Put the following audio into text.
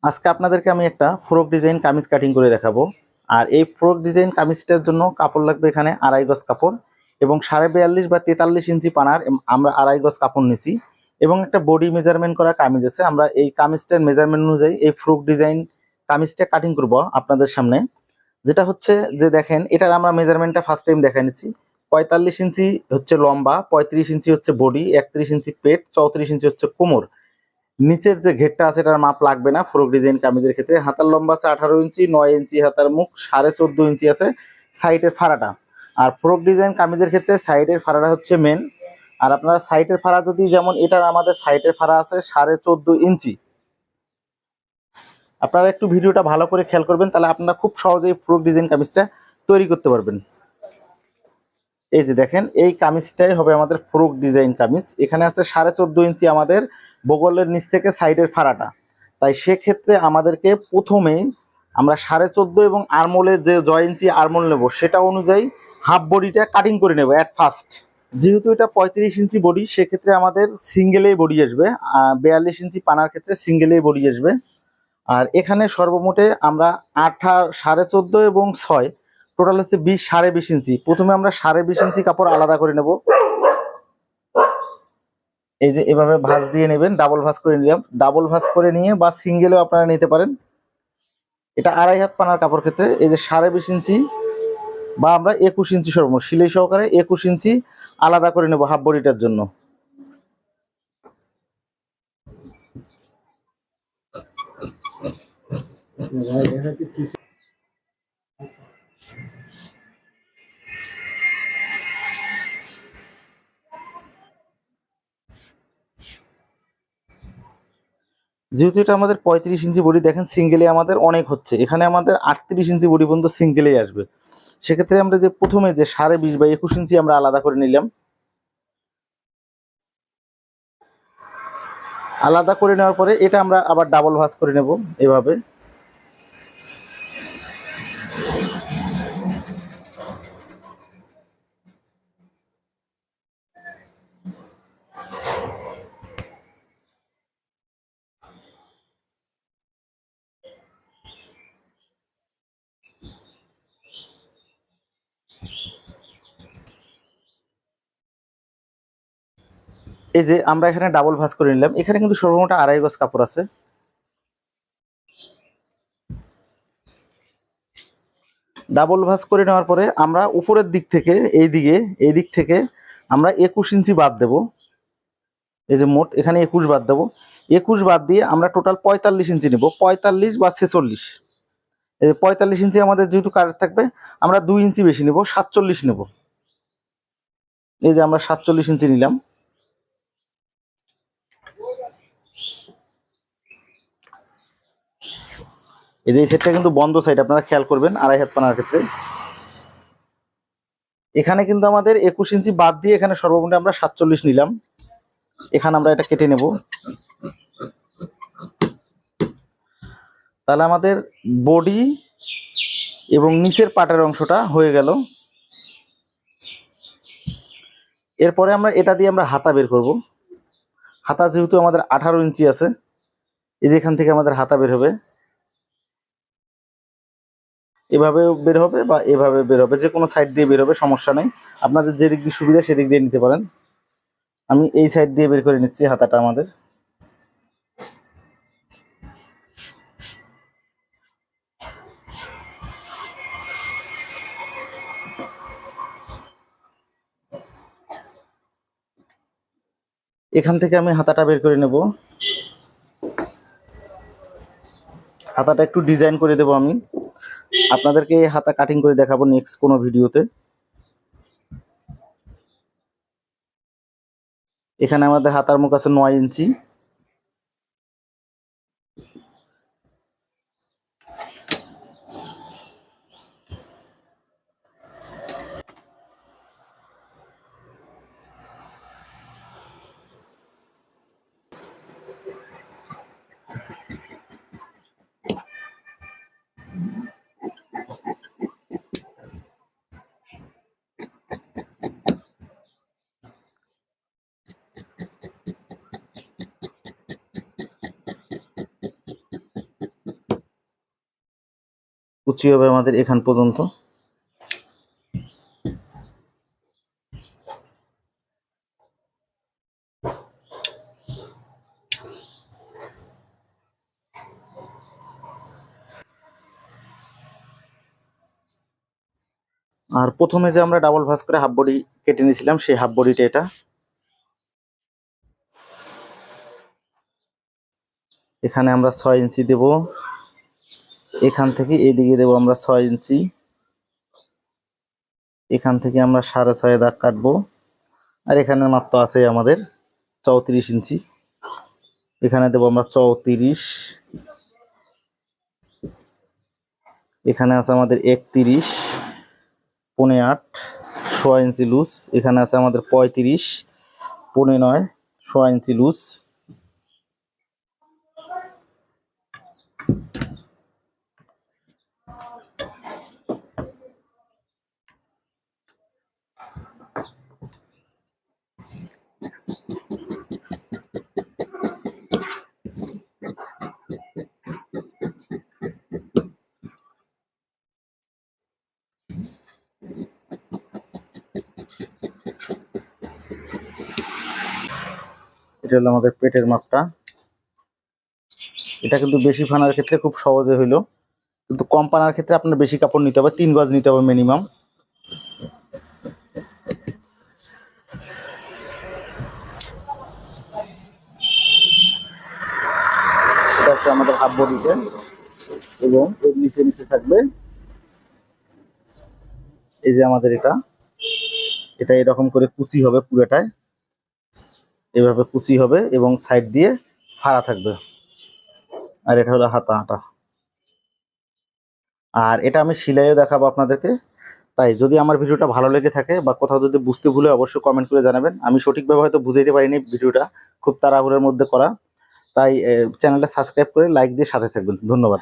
আজকে আপনাদেরকে আমি একটা ফ্রক ডিজাইন কামিজ কাটিং করে দেখাবো। আর এই ফ্রক ডিজাইন কামিজটার জন্য কাপড় লাগবে এখানে 2.5 গজ কাপড় এবং 42.5 বা 43 ইঞ্চি পানার আমরা 2.5 গজ কাপড় নিছি এবং একটা বডি মেজারমেন্ট করা কামিজ আছে। আমরা এই কামিজটার মেজারমেন্ট অনুযায়ী এই ফ্রক ডিজাইন কামিজটা কাটিং করব আপনাদের সামনে। যেটা হচ্ছে যে দেখেন, এটার আমরা মেজারমেন্টটা ফার্স্ট টাইম দেখাই নিছি। 45 ইঞ্চি হচ্ছে লম্বা, 35 ইঞ্চি হচ্ছে বডি, 31 ইঞ্চি পেট, 34 ইঞ্চি হচ্ছে কোমর। নিচের যে ঘেরটা আছে এটার মাপ লাগবে না ফ্রক ডিজাইন কামিজের ক্ষেত্রে। হাতার লম্বা আছে 18 ইঞ্চি, 9 ইঞ্চি হাতার মুখ, 14.5 ইঞ্চি আছে সাইডের ফাড়াটা। আর ফ্রক ডিজাইন কামিজের ক্ষেত্রে সাইডের ফাড়াটা হচ্ছে মেন। আর আপনারা সাইডের ফাড়া যদি, যেমন এটার আমাদের সাইডের ফাড়া আছে 14.5 ইঞ্চি। আপনারা একটু ভিডিওটা ভালো করে খেয়াল করবেন, তাহলে আপনারা খুব সহজেই ফ্রক ডিজাইন কামিজটা তৈরি করতে পারবেন। এই যে দেখেন, এই কামিজটাই হবে আমাদের ফ্রক ডিজাইন কামিজ। এখানে আছে 14.5 ইঞ্চি আমাদের বগলের নিচ থেকে সাইডের ফাড়াটা। তাই সেক্ষেত্রে আমাদেরকে প্রথমেই আমরা 14.5 এবং আরমোলের যে ইঞ্চি আরমোল নেব সেটা অনুযায়ী হাফ বডিটা কাটিং করে নেব অ্যাট ফার্স্ট। যেহেতু এটা 35 ইঞ্চি বডি, সেক্ষেত্রে আমাদের সিঙ্গেলেই বডি আসবে। 42 ইঞ্চি পানার ক্ষেত্রে সিঙ্গেলেই বডি আসবে। আর এখানে সর্বমোটে আমরা 14.5 এবং 6 টোটাল হচ্ছে 20 ইঞ্চি। প্রথমে আমরা 20.5 ইঞ্চি কাপড় আলাদা করে নেব। এই যে এভাবে ভাঁজ দিয়ে নেবেন, ডাবল ভাঁজ করে নিলাম। ডাবল ভাঁজ করে নিয়ে বা সিঙ্গেলেও আপনারা নিতে পারেন। এটা 2.5 হাত পানার কাপড় ক্ষেত্রে এই যে 20.5 ইঞ্চি বা আমরা 21 ইঞ্চি সর্বমোট সিলাই সহকারে 21 ইঞ্চি আলাদা করে নেব হাফ বডিটার জন্য। যেহেতু এটা আমাদের 35 ইঞ্চি বডি, দেখেন সিঙ্গেলে আমাদের অনেক হচ্ছে। এখানে আমাদের 38 ইঞ্চি বডি পর্যন্ত সিঙ্গেলেই আসবে। সেক্ষেত্রে আমরা যে প্রথমে যে 20.5 বা 21 ইঞ্চি আমরা আলাদা করে নিলাম। আলাদা করে নেওয়ার পরে এটা আমরা আবার ডাবল ভাঁজ করে নেব এভাবে। এই যে আমরা এখানে ডাবল ভাঁজ করে নিলাম। এখানে কিন্তু সর্বমোট 2.5 গজ কাপড় আছে। ডাবল ভাঁজ করে নেওয়ার পরে আমরা উপরের দিক থেকে এই দিক থেকে আমরা 21 ইঞ্চি বাদ দেব। এই যে মোট এখানে 21 বাদ দেব। 21 বাদ দিয়ে আমরা টোটাল 45 ইঞ্চি নেব, 45 বা 46। এই যে 45 ইঞ্চি আমাদের যেহেতু কারেক্ট থাকবে, আমরা 2 ইঞ্চি বেশি নেব, 47 নেব। এই যে আমরা 47 ইঞ্চি নিলাম। এই যে এই সেটটা কিন্তু বন্ধ সাইড, আপনারা খেয়াল করবেন 2.5 হাত পানার ক্ষেত্রে। এখানে কিন্তু আমাদের 21 ইঞ্চি বাদ দিয়ে এখানে সর্বমোট আমরা 47 নিলাম। এখানে আমরা এটা কেটে নেব। তাহলে আমাদের বডি এবং নিচের পাটের অংশটা হয়ে গেল। এরপরে আমরা এটা দিয়ে আমরা হাতা বের করব। হাতা যেহেতু আমাদের 18 ইঞ্চি আছে, এই যে এখান থেকে আমাদের হাতা বের হবে। এভাবে বের হবে বা এভাবে বের হবে, যে কোনো সাইড দিয়ে বের হবে, সমস্যা নেই। আপনাদের যে দিক দিয়ে সুবিধা সেদিক দিয়ে নিতে পারেন। আমি এই সাইড দিয়ে বের করে নিচ্ছি হাতাটা আমাদের। এখান থেকে আমি হাতাটা বের করে নেব। হাতাটা একটু ডিজাইন করে দেব আমি আপনাদেরকে। এই হাতা কাটিং করে দেখাবো নেক্সট কোনো ভিডিওতে। এখানে আমাদের হাতার মুখ আছে 9 ইঞ্চি। কুচি হবে আমাদের এখান পর্যন্ত। আর প্রথমে যে আমরা ডাবল ভাঁজ করে হাফ বডি কেটে নিয়েছিলাম সেই হাফ বডিটা এটা। এখানে আমরা 6 ইঞ্চি দেব, এখান থেকে এদিকে দেব আমরা 6 ইঞ্চি, এখান থেকে আমরা 6.5 দাগ কাটবো। আর এখানের মাপ তো আছে আমাদের 34 ইঞ্চি, এখানে দেবো আমরা 34, এখানে আছে আমাদের 31, 8.5, 6 ইঞ্চি লুজ, এখানে আছে আমাদের 35, 9.5, 6 ইঞ্চি লুজ। এটা হলো আমাদের পেটের মাপটা। এটা কিন্তু বেশি ফানার ক্ষেত্রে খুব সহজে হইলো, কিন্তু কম পানার ক্ষেত্রে আপনার বেশি কাপড় নিতে হবে, 3 গজ নিতে হবে মিনিমাম। এটা আছে আমাদের হাফ বডিতে, এবং এর নিচে নিচে থাকবে এই যে আমাদের এটা এরকম করে কুচি হবে পুরোটায়, এভাবে কুচি হবে এবং সাইড দিয়ে ফাড়া থাকবে। আর এটা হলো হাতা। আর এটা আমি সেলাইও দেখাবো আপনাদেরকে। তাই যদি আমার ভিডিওটা ভালো লেগে থাকে বা কোথাও যদি বুঝতে ভুলে অবশ্যই কমেন্ট করে জানাবেন। আমি সঠিকভাবে হয়তো বুঝাইতে পারিনি, ভিডিওটা খুব তাড়াহুড়োর মধ্যে করা। তাই চ্যানেলটা সাবস্ক্রাইব করে লাইক দিয়ে সাথে থাকবেন। ধন্যবাদ।